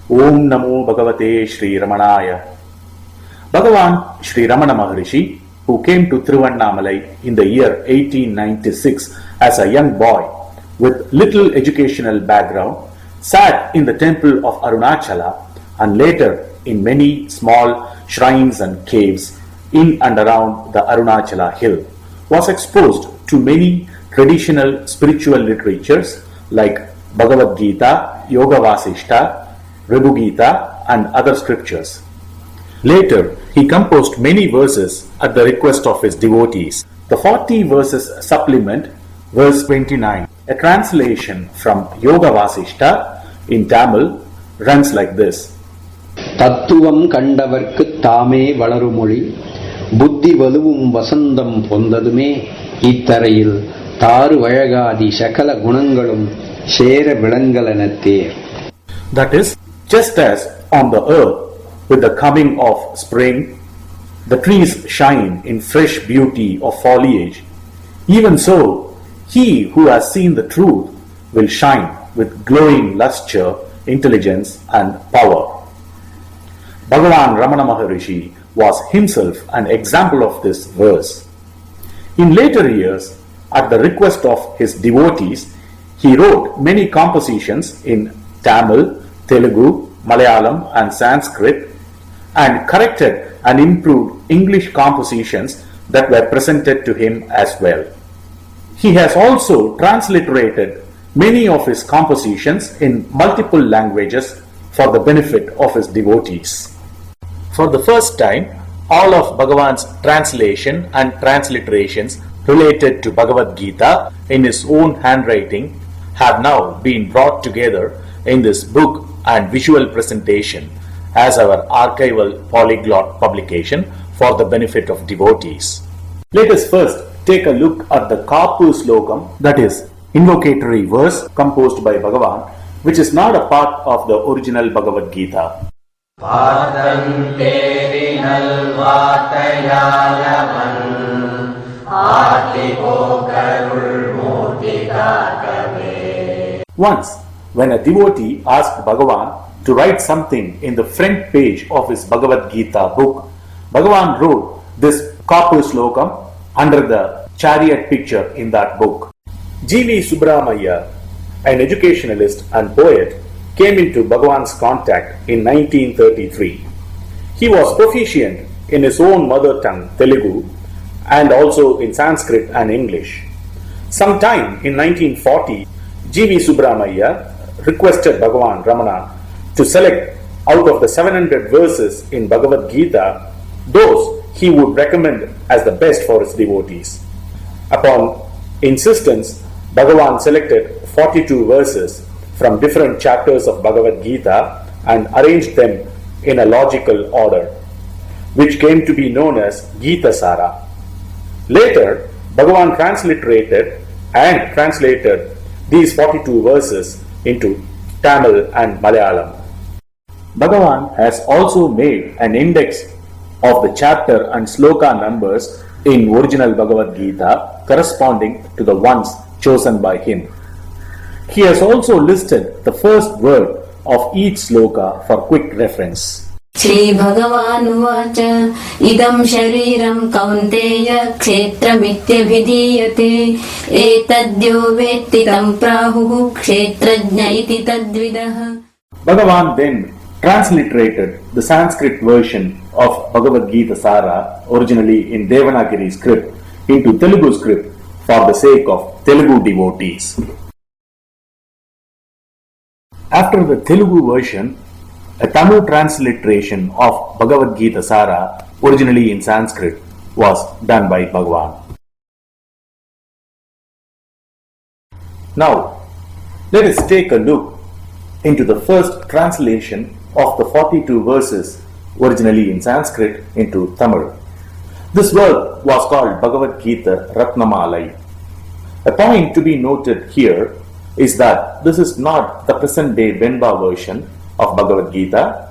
Om Namo Bhagavate Shri Ramanaya. Bhagavan Shri Ramana Maharshi, who came to Tiruvannamalai in the year 1896 as a young boy with little educational background, sat in the temple of Arunachala and later in many small shrines and caves in and around the Arunachala hill, was exposed to many traditional spiritual literatures like Bhagavad Gita, Yoga Vasishta, Ribhu Gita and other scriptures. Later, he composed many verses at the request of his devotees. The 40 verses supplement verse 29. A translation from Yoga Vasishta in Tamil runs like this. Tatthuvam kandavarkku thame valarumoli buddhi valuvum vasandam pondadume ittarayil tharu vazhagadi sakala gunangalum sera vilangalanathe. That is, just as on the earth with the coming of spring the trees shine in fresh beauty of foliage, even so he who has seen the truth will shine with glowing lustre, intelligence and power. Bhagavan Ramana Maharshi was himself an example of this verse. In later years, at the request of his devotees, he wrote many compositions in Tamil, Telugu, Malayalam and Sanskrit, and corrected and improved English compositions that were presented to him as well. He has also transliterated many of his compositions in multiple languages for the benefit of his devotees. For the first time, all of Bhagavan's translation and transliterations related to Bhagavad Gita in his own handwriting have now been brought together in this book and visual presentation as our archival polyglot publication for the benefit of devotees. Let us first take a look at the Kapu Slokam, that is, invocatory verse composed by Bhagavan, which is not a part of the original Bhagavad Gita. Once, when a devotee asked Bhagavan to write something in the front page of his Bhagavad Gita book, Bhagavan wrote this Kapu Slokam under the chariot picture in that book. G.V. Subramanya, an educationalist and poet, came into Bhagavan's contact in 1933. He was proficient in his own mother tongue, Telugu, and also in Sanskrit and English. Sometime in 1940, G.V. Subramanya requested Bhagavan Ramana to select out of the 700 verses in Bhagavad Gita those he would recommend as the best for his devotees. Upon insistence, Bhagavan selected 42 verses from different chapters of Bhagavad Gita and arranged them in a logical order, which came to be known as Gita Sara. Later, Bhagavan transliterated and translated these 42 verses into Tamil and Malayalam. Bhagavan has also made an index of the chapter and sloka numbers in original Bhagavad Gita corresponding to the ones chosen by him. He has also listed the first word of each sloka for quick reference. Shri Bhagavan Uvacha Idam Shariram Kaunteya Kshetramityabhidiyate Etadyo Vettitam Prahuhu Kshetrajna iti tadvidah. Bhagavan then transliterated the Sanskrit version of Bhagavad Gita Sara, originally in Devanagari script, into Telugu script for the sake of Telugu devotees. After the Telugu version, a Tamil transliteration of Bhagavad Gita Sara, originally in Sanskrit, was done by Bhagavan. Now, let us take a look into the first translation of the 42 verses originally in Sanskrit into Tamil. This work was called Bhagavad Gita Ratnamalai. A point to be noted here is that this is not the present day Venba version of Bhagavad Gita,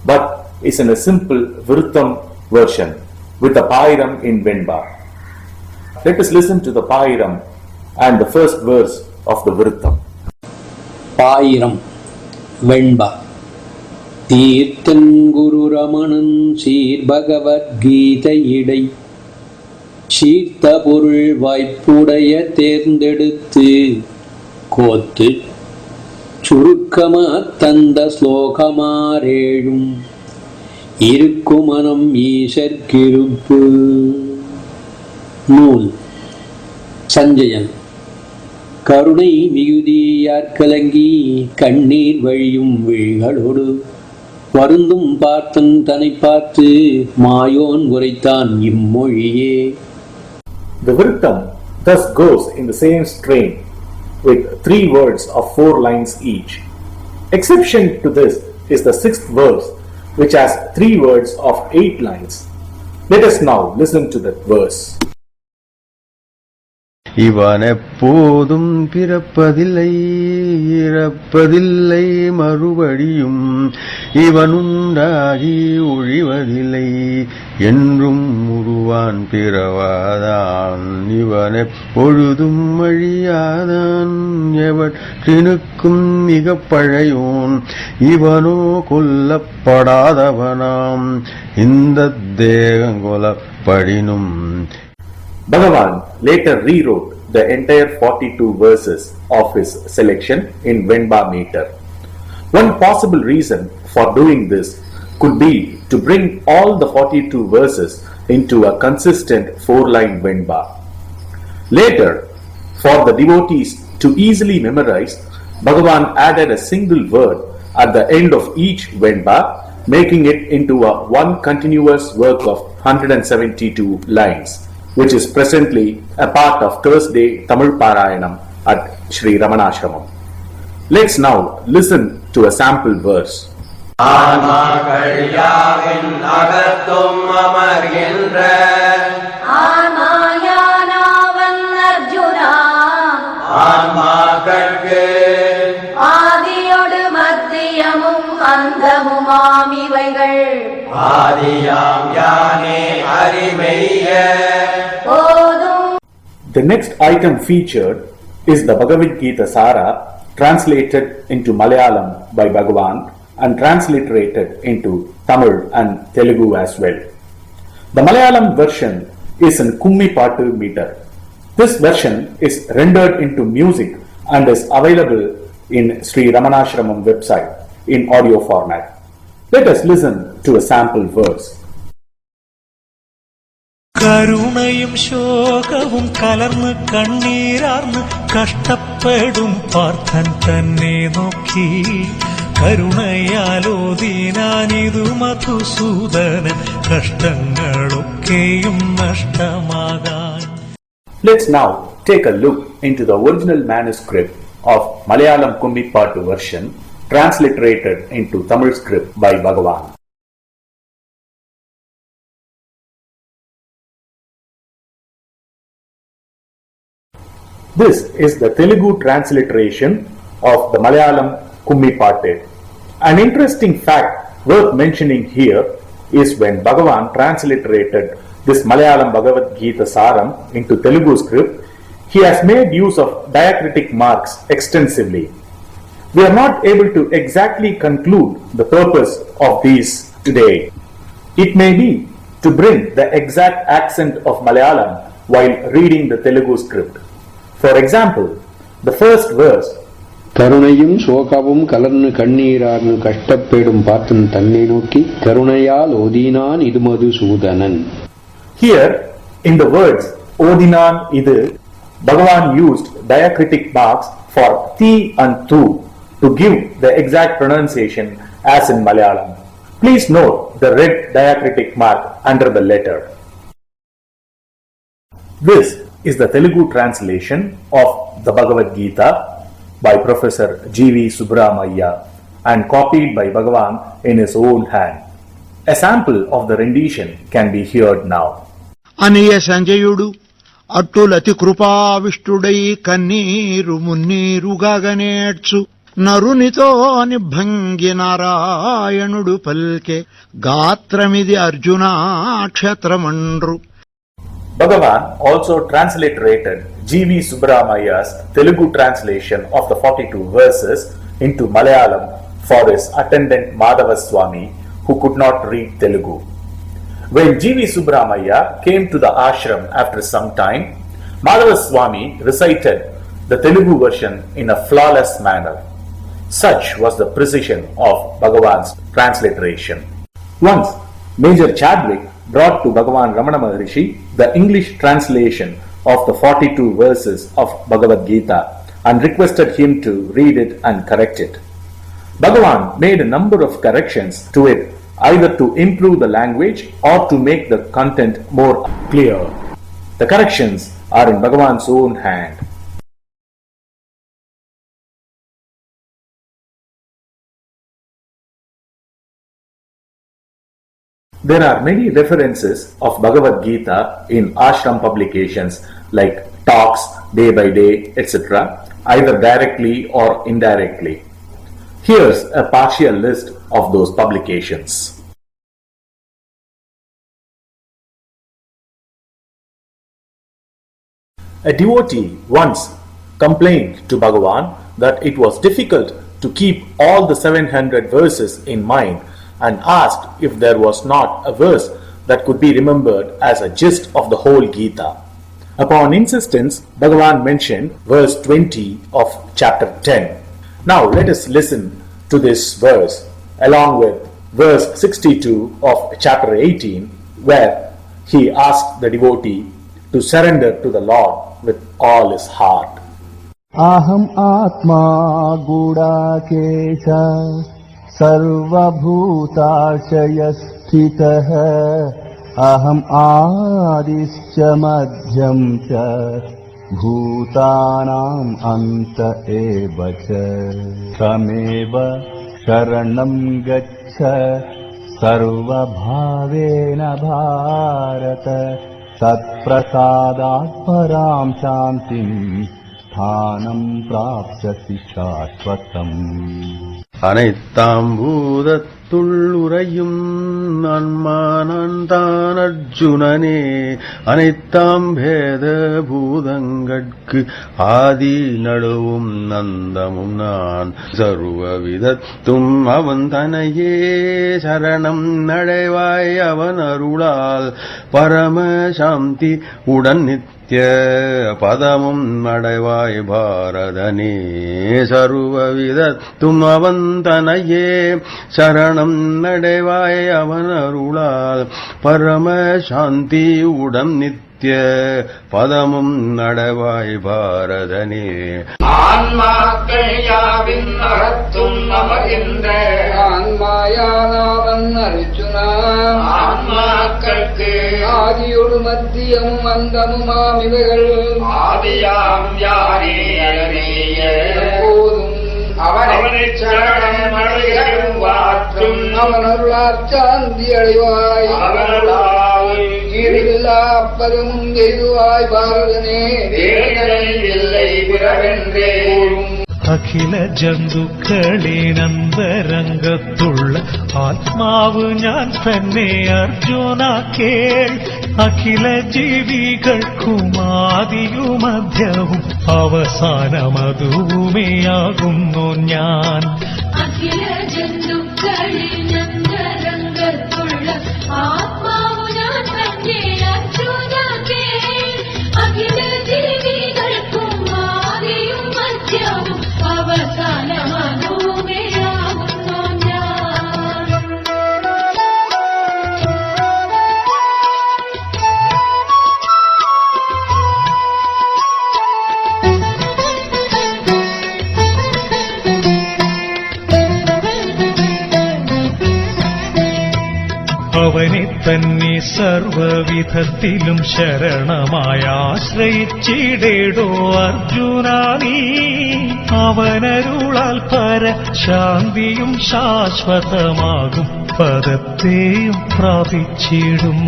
but is in a simple Viruttam version with the Pairam in Venba. Let us listen to the Pairam and the first verse of the Viruttam. Pairam Venba Theerthan குரு ரமணன் சீர் பகவத்கீதை இடை சீர்த்த பொருள் வாய்ப்புடைய தேர்ந்தெடுத்து கோத்து சுருக்கமா தந்த ஸ்லோகமாரேழும் இருக்குமனம் ஈசர்க்கிருப்பு. நூல் சஞ்சயன். கருணை மிகுதியார் கலங்கி கண்ணீர் வழியும் விழிகளோடு வருந்தும் பார்த்தன் தன்னை பார்த்து மாயோன் உரைத்தான் இம்மொழியே. The Vrittam thus goes in the same strain with 3 words of 4 lines each. Exception to this is the 6th verse, which has 3 words of 8 lines. Let us now listen to that verse. இவன் எப்போதும் பிறப்பதில்லை இறப்பதில்லை மறுபடியும் இவனுண்டாகி ஒழிவதில்லை என்றும் உருவான் பிறவாதான் இவன் எப்பொழுதும் அழியாதான் எவற்றினுக்கும் மிக பழையோன் இவனோ கொல்லப்படாதவனாம் இந்த தேகம் கொலப்படினும். Bhagavan later rewrote the entire 42 verses of his selection in Venba meter. One possible reason for doing this could be to bring all the 42 verses into a consistent 4-line Venba. Later, for the devotees to easily memorize, Bhagavan added a single word at the end of each Venba, making it into a one continuous work of 172 lines, which is presently a part of Thursday Tamil Parayanam at Sri Ramanashram. Let's now listen to a sample verse. ஆன்மாகள்யாவின் அகத்தும் அமர்கின்ற ஆன்மாயானாவன் Arjuna ஆன்மாக்கட்கு ஆதியொடு மத்தியமும் அந்தமுமாமிவைகள் ஆதியாம் யானே அறிமெய்ய. The next item featured is the Bhagavad Gita Sara, translated into Malayalam by Bhagavan and transliterated into Tamil and Telugu as well. The Malayalam version is in Kummi Pattu meter. This version is rendered into music and is available in Sri Ramanashram website in audio format. Let us listen to a sample verse. கருணையும் சோகமும் கலர்ந்து கண்ணீரார்ந்து கஷ்டப்படும் பார்த்தன் தன்னை நோக்கி കരുണയാലോദീനാനിതു Madhusudana കഷ്ടങ്ങളൊക്കെയും നഷ്ടമാകാൻ. Let's now take a look into the original manuscript of Malayalam Kummi Pattu version, transliterated into Tamil script by Bhagavan. This is the Telugu transliteration of the Malayalam Kummi Pattu. An interesting fact worth mentioning here is when Bhagavan transliterated this Malayalam Bhagavad Gita Saram into Telugu script, he has made use of diacritic marks extensively. We are not able to exactly conclude the purpose of these today. It may be to bring the exact accent of Malayalam while reading the Telugu script. For example, the first verse, கருணையும் சோகமும் கலர்ந்து கண்ணீரார்னு கஷ்டப்படும் பார்த்தன் தன்னை நோக்கி கருணையால் ஓதினான் இது Madhusudhanan. Here, in the words Odinan Idu, Bhagavan used diacritic marks for Ti and Tu to give the exact pronunciation as in Malayalam. Please note the red diacritic mark under the letter. This is the Telugu translation of the Bhagavad Gita by Professor G.V. Subramanya and copied by Bhagavan in his own hand. A sample of the rendition can be heard now. అనియ సంజయుడు అట్టులతి కృపావిష్టుడై కన్నీరు మున్నీరుగాగనేడ్చు నరునితో నిభంగి నారాయణుడు పల్కె గాత్రమిది అర్జునాక్షత్రమండ్రు. Bhagavan also transliterated G.V. Subramanya's Telugu translation of the 42 verses into Malayalam for his attendant Madhava Swami, who could not read Telugu. When G.V. Subramaya came to the ashram after some time, Madhava Swami recited the Telugu version in a flawless manner. Such was the precision of Bhagavan's transliteration. Once, Major Chadwick brought to Bhagavan Ramana Maharshi the English translation of the 42 verses of Bhagavad Gita and requested him to read it and correct it. Bhagavan made a number of corrections to it, either to improve the language or to make the content more clear. The corrections are in Bhagavan's own hand. There are many references of Bhagavad Gita in ashram publications like talks, day by day, etc., either directly or indirectly. Here's a partial list of those publications. A devotee once complained to Bhagavan that it was difficult to keep all the 700 verses in mind and asked if there was not a verse that could be remembered as a gist of the whole Gita. Upon insistence, Bhagavan mentioned verse 20 of chapter 10. Now let us listen to this verse along with verse 62 of chapter 18, where he asked the devotee to surrender to the Lord with all his heart. Aham atma gudakesha सर्वभूताशयस्थितः अहम् आदिश्च मध्यम् च भूतानाम् अन्त एव च तमेव शरणम् गच्छ सर्वभावेन भारत तत्प्रसादात् पराम् शान्तिम् स्थानम् प्राप्स्यसि शाश्वतम्. அனைத்தாம் பூதத்துள்ளுரையும் ஆன்மானான் அர்ஜுனனே அனைத்தாம் பேத பூதங்கட்கு ஆதி நடுவும் நந்தமும் நான் சர்வவிதத்தும் அவன் தனையே சரணம் நடைவாய் அவன் அருளால் பரமசாந்தி உடன் நித்திய பதமும் அடைவாய் பாரதனே சர்வவிதத்தும் அவன் தனையே சரணம் நடைவாய் அவன் அருளால் பரமசாந்தி உடன் நித்திய பதமும் அடைவாய் பாரதனே. ஆன்மாக்கள் யாவின் அகத்தும் அமர்கின்ற ஆன்மாயானவன் அர்ஜுனா ஆன்மாக்களுக்கு ஆதியோடு மத்தியமும் அந்தமுமாம் இவைகள் ஆதியாம் யாரே அழகிய எப்போதும் அவனை சரணம் அடையும் வாற்றும் அவன் அருளால் சாந்தி அடைவாய் அவனருளால் ஈடில்லா பதமும் எய்துவாய் பாரதனே இல்லை பிறவென்றே கூறும். അഖില ജന്തുക്കളിനന്തരംഗത്തുള്ള ആത്മാവ് ഞാൻ തന്നെ അർജുന കേൾ. അഖില ജീവികൾക്കും ആദിയും മധ്യവും അവസാനമതുമേയാകുന്നു ഞാൻ. അഖില ജന്തുക്കളിനന്തരംഗത്തുള്ള ആത്മാവ് ഞാൻ തന്നെ അർജുന കേൾ. അഖില ജീവികൾക്കും ആദിയും മധ്യവും അവസാനമതുമേയാകുന്നു ഞാൻ. അവനെ തന്നെ സർവവിധത്തിലും ശരണമായി ആശ്രയിച്ചിടേടോ അർജുന നീ. അവനരുളാൽ പരശാന്തിയും ശാശ്വതമാകും പദത്തെയും പ്രാപിച്ചിടും.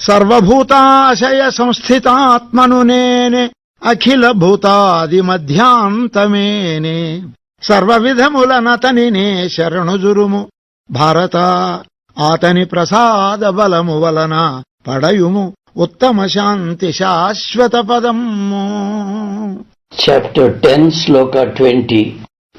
సర్వభూతాశయ సంస్థితాత్మను నేనే అఖిల భూతాది మధ్యాంతమేనే సర్వవిధములనతనినే శరణుజురుము భారత ఆతని ప్రసాద బలము వలన పడయుము ఉత్తమ శాంతి శాశ్వత పదము. Chapter 10, Sloka 20.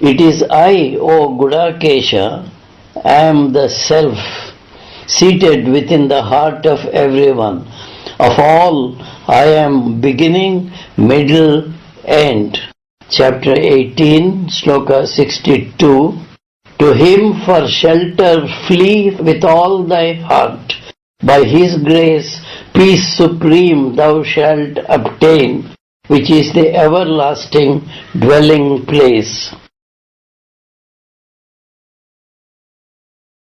It is I, O Gudakesha, am the Self, seated within the heart of everyone. Of all, I am beginning, middle, end. Chapter 18, Sloka 62. To him for shelter flee with all thy heart. By his grace, peace supreme thou shalt obtain, which is the everlasting dwelling place.